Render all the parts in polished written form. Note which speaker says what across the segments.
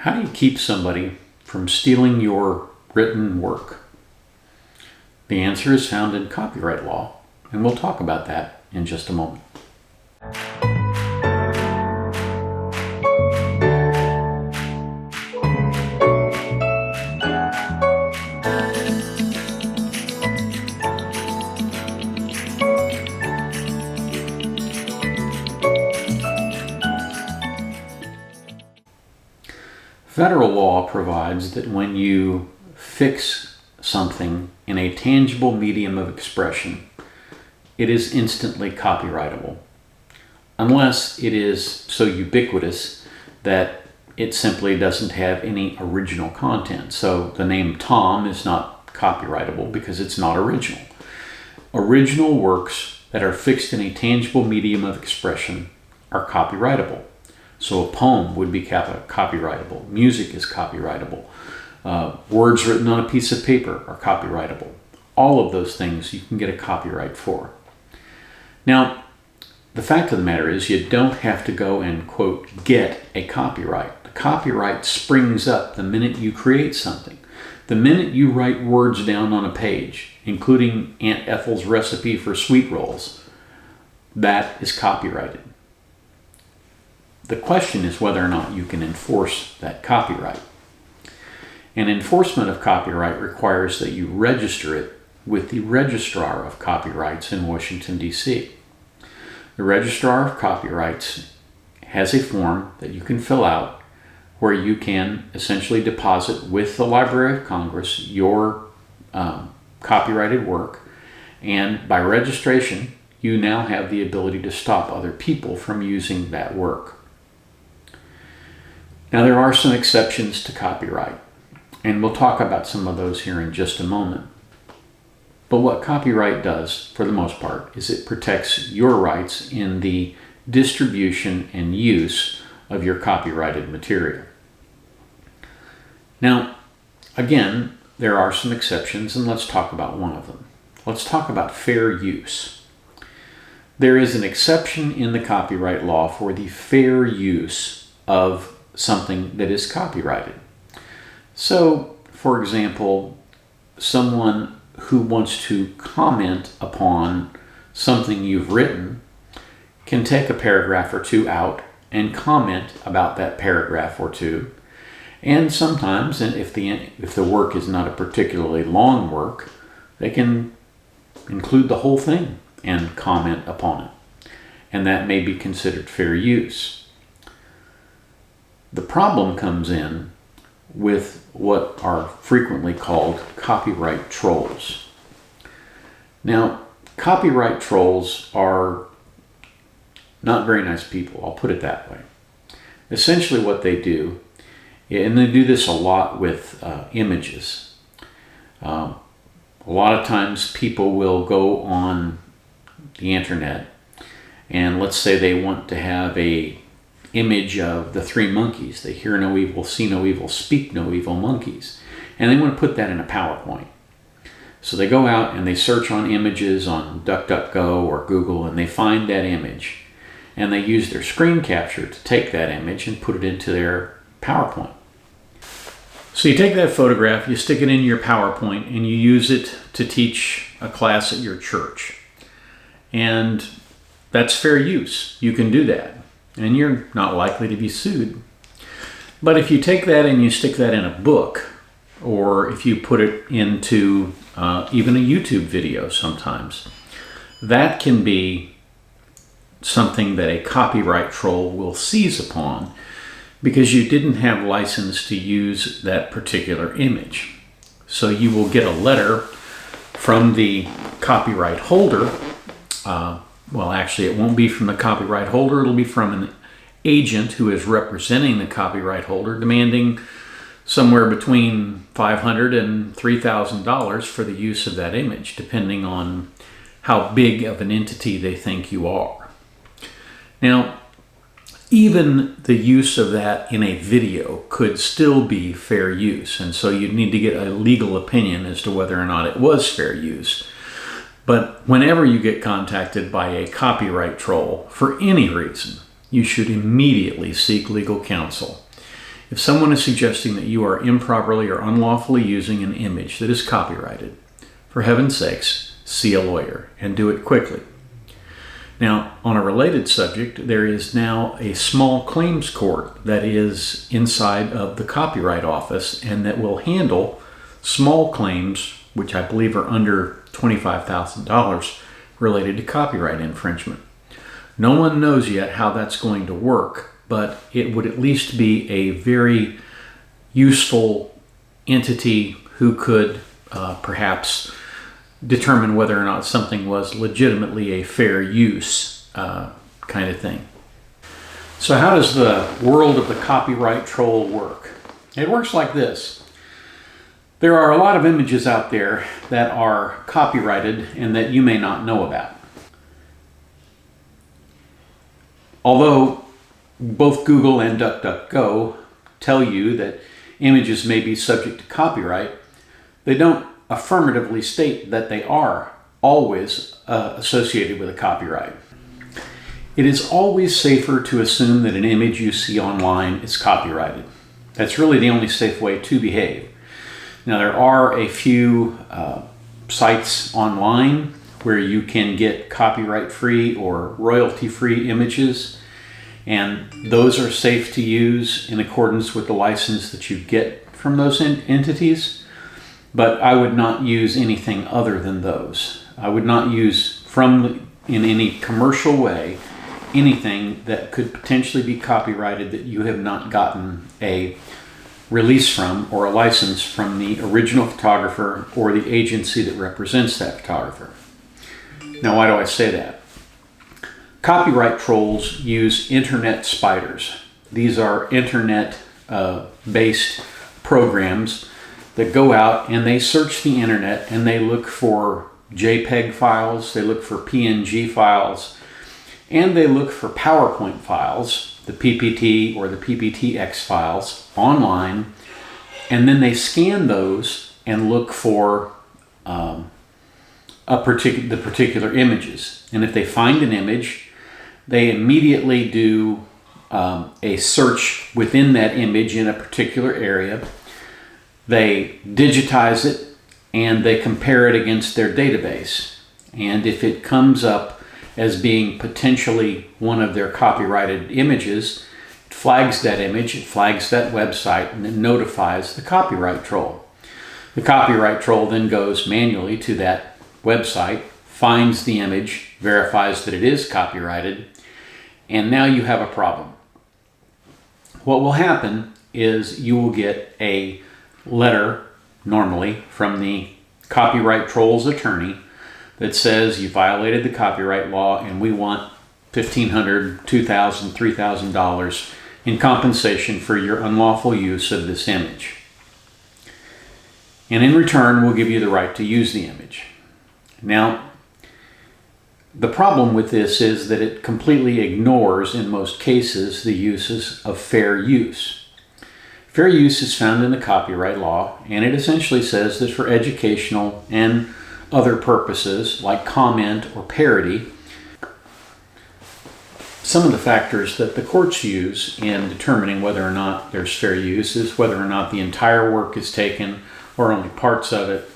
Speaker 1: How do you keep somebody from stealing your written work? The answer is found in copyright law, and we'll talk about that in just a moment. Federal law provides that when you fix something in a tangible medium of expression, it is instantly copyrightable, unless it is so ubiquitous that it simply doesn't have any original content. So the name Tom is not copyrightable because it's not original. Original works that are fixed in a tangible medium of expression are copyrightable. So a poem would be copyrightable. Music is copyrightable. Words written on a piece of paper are copyrightable. All of those things you can get a copyright for. Now, the fact of the matter is you don't have to go and, quote, get a copyright. The copyright springs up the minute you create something. The minute you write words down on a page, including Aunt Ethel's recipe for sweet rolls, that is copyrighted. The question is whether or not you can enforce that copyright. And enforcement of copyright requires that you register it with the Registrar of Copyrights in Washington, D.C. The Registrar of Copyrights has a form that you can fill out where you can essentially deposit with the Library of Congress your copyrighted work, and by registration you now have the ability to stop other people from using that work. Now, there are some exceptions to copyright, and we'll talk about some of those here in just a moment. But what copyright does, for the most part, is it protects your rights in the distribution and use of your copyrighted material. Now, again, there are some exceptions, and let's talk about one of them. Let's talk about fair use. There is an exception in the copyright law for the fair use of something that is copyrighted. So, for example, someone who wants to comment upon something you've written can take a paragraph or two out and comment about that paragraph or two. And sometimes, and if the work is not a particularly long work, they can include the whole thing and comment upon it. And that may be considered fair use. The problem comes in with what are frequently called copyright trolls. Now, copyright trolls are not very nice people, I'll put it that way. Essentially what they do, and they do this a lot with images. A lot of times people will go on the internet and let's say they want to have a image of the three monkeys, the hear no evil, see no evil, speak no evil monkeys. And they want to put that in a PowerPoint. So they go out and they search on images on DuckDuckGo or Google, and they find that image. And they use their screen capture to take that image and put it into their PowerPoint. So you take that photograph, you stick it in your PowerPoint, and you use it to teach a class at your church. And that's fair use. You can do that. And you're not likely to be sued. But if you take that and you stick that in a book, or if you put it into even a YouTube video sometimes, that can be something that a copyright troll will seize upon because you didn't have license to use that particular image. So you will get a letter from the copyright holder. Well, actually, it won't be from the copyright holder. It'll be from an agent who is representing the copyright holder, demanding somewhere between $500 and $3,000 for the use of that image, depending on how big of an entity they think you are. Now, even the use of that in a video could still be fair use, and so you'd need to get a legal opinion as to whether or not it was fair use. But whenever you get contacted by a copyright troll for any reason, you should immediately seek legal counsel. If someone is suggesting that you are improperly or unlawfully using an image that is copyrighted, for heaven's sakes, see a lawyer and do it quickly. Now, on a related subject, there is now a small claims court that is inside of the Copyright Office and that will handle small claims, which I believe are under $25,000, related to copyright infringement. No one knows yet how that's going to work, but it would at least be a very useful entity who could perhaps determine whether or not something was legitimately a fair use kind of thing. So how does the world of the copyright troll work? It works like this. There are a lot of images out there that are copyrighted and that you may not know about. Although both Google and DuckDuckGo tell you that images may be subject to copyright, they don't affirmatively state that they are always associated with a copyright. It is always safer to assume that an image you see online is copyrighted. That's really the only safe way to behave. Now, there are a few sites online where you can get copyright-free or royalty-free images, and those are safe to use in accordance with the license that you get from those entities. But I would not use anything other than those. I would not use in any commercial way anything that could potentially be copyrighted that you have not gotten a release from or a license from the original photographer or the agency that represents that photographer. Now, why do I say that? Copyright trolls use internet spiders. These are internet-based programs that go out and they search the internet and they look for JPEG files, they look for PNG files, and they look for PowerPoint files, the PPT or the PPTX files online, and then they scan those and look for the particular images. And if they find an image, they immediately do a search within that image in a particular area. They digitize it and they compare it against their database. And if it comes up as being potentially one of their copyrighted images, it flags that image, it flags that website, and it notifies the copyright troll. The copyright troll then goes manually to that website, finds the image, verifies that it is copyrighted, and now you have a problem. What will happen is you will get a letter, normally, from the copyright troll's attorney that says you violated the copyright law and we want $1,500, $2,000, $3,000 in compensation for your unlawful use of this image. And in return, we'll give you the right to use the image. Now, the problem with this is that it completely ignores, in most cases, the uses of fair use. Fair use is found in the copyright law, and it essentially says that for educational and other purposes, like comment or parody, some of the factors that the courts use in determining whether or not there's fair use is whether or not the entire work is taken or only parts of it,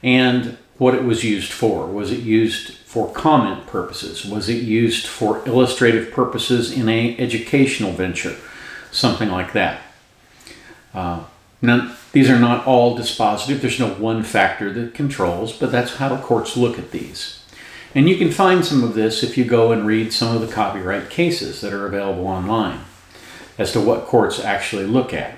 Speaker 1: and what it was used for. Was it used for comment purposes? Was it used for illustrative purposes in an educational venture? Something like that. Now, these are not all dispositive. There's no one factor that controls, but that's how the courts look at these. And you can find some of this if you go and read some of the copyright cases that are available online as to what courts actually look at.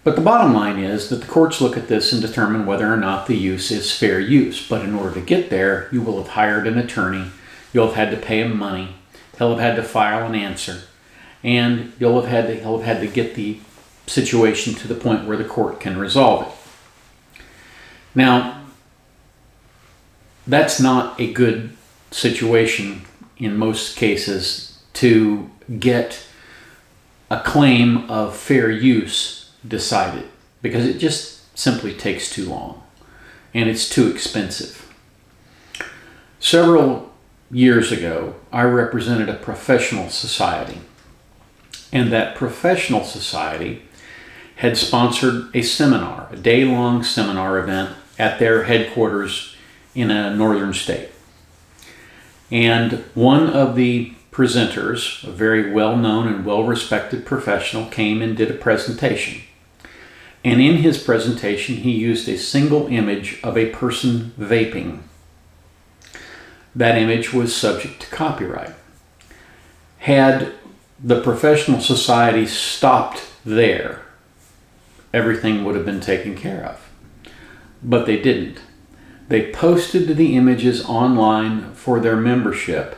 Speaker 1: But the bottom line is that the courts look at this and determine whether or not the use is fair use. But in order to get there, you will have hired an attorney, you'll have had to pay him money, he'll have had to file an answer, and he'll have had to get the situation to the point where the court can resolve it. Now, that's not a good situation in most cases to get a claim of fair use decided, because it just simply takes too long and it's too expensive. Several years ago, I represented a professional society, and that professional society had sponsored a seminar, a day-long seminar event at their headquarters in a northern state. And one of the presenters, a very well-known and well-respected professional, came and did a presentation. And in his presentation, he used a single image of a person vaping. That image was subject to copyright. Had the professional society stopped there, everything would have been taken care of. But they didn't. They posted the images online for their membership,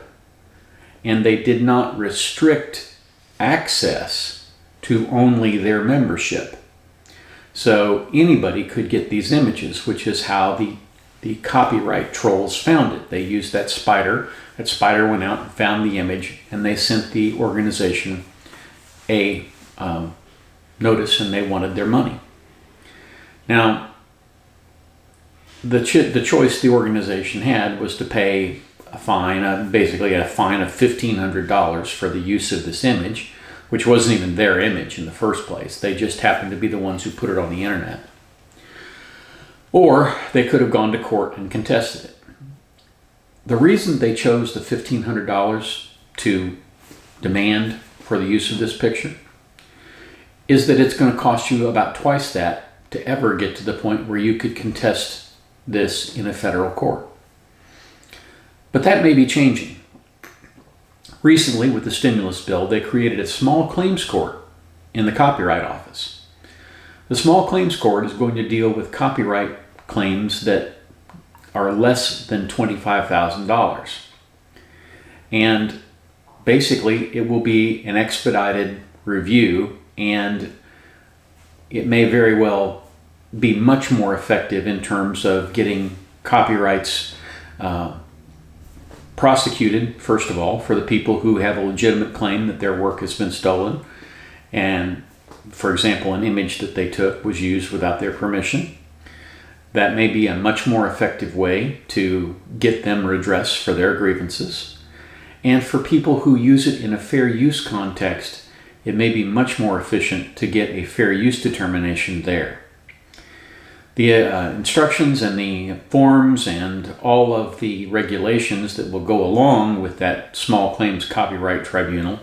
Speaker 1: and they did not restrict access to only their membership. So anybody could get these images, which is how the copyright trolls found it. They used that spider. That spider went out and found the image, and they sent the organization a notice, and they wanted their money. Now, the choice the organization had was to pay a fine, basically a fine of $1,500 for the use of this image, which wasn't even their image in the first place. They just happened to be the ones who put it on the internet. Or they could have gone to court and contested it. The reason they chose the $1,500 to demand for the use of this picture is that it's going to cost you about twice that to ever get to the point where you could contest this in a federal court. But that may be changing. Recently, with the stimulus bill, they created a small claims court in the Copyright Office. The small claims court is going to deal with copyright claims that are less than $25,000. And basically, it will be an expedited review, and it may very well be much more effective in terms of getting copyrights prosecuted, first of all, for the people who have a legitimate claim that their work has been stolen. And, for example, an image that they took was used without their permission. That may be a much more effective way to get them redress for their grievances. And for people who use it in a fair use context, it may be much more efficient to get a fair use determination there. The instructions and the forms and all of the regulations that will go along with that small claims copyright tribunal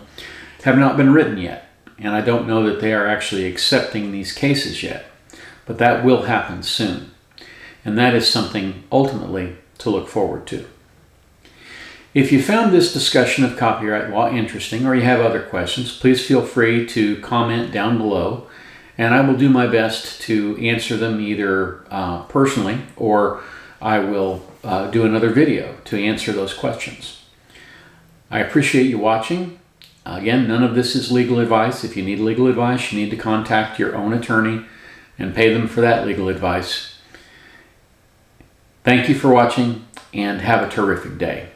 Speaker 1: have not been written yet. And I don't know that they are actually accepting these cases yet. But that will happen soon. And that is something ultimately to look forward to. If you found this discussion of copyright law interesting, or you have other questions, please feel free to comment down below, and I will do my best to answer them either personally, or I will do another video to answer those questions. I appreciate you watching. Again, none of this is legal advice. If you need legal advice, you need to contact your own attorney and pay them for that legal advice. Thank you for watching, and have a terrific day.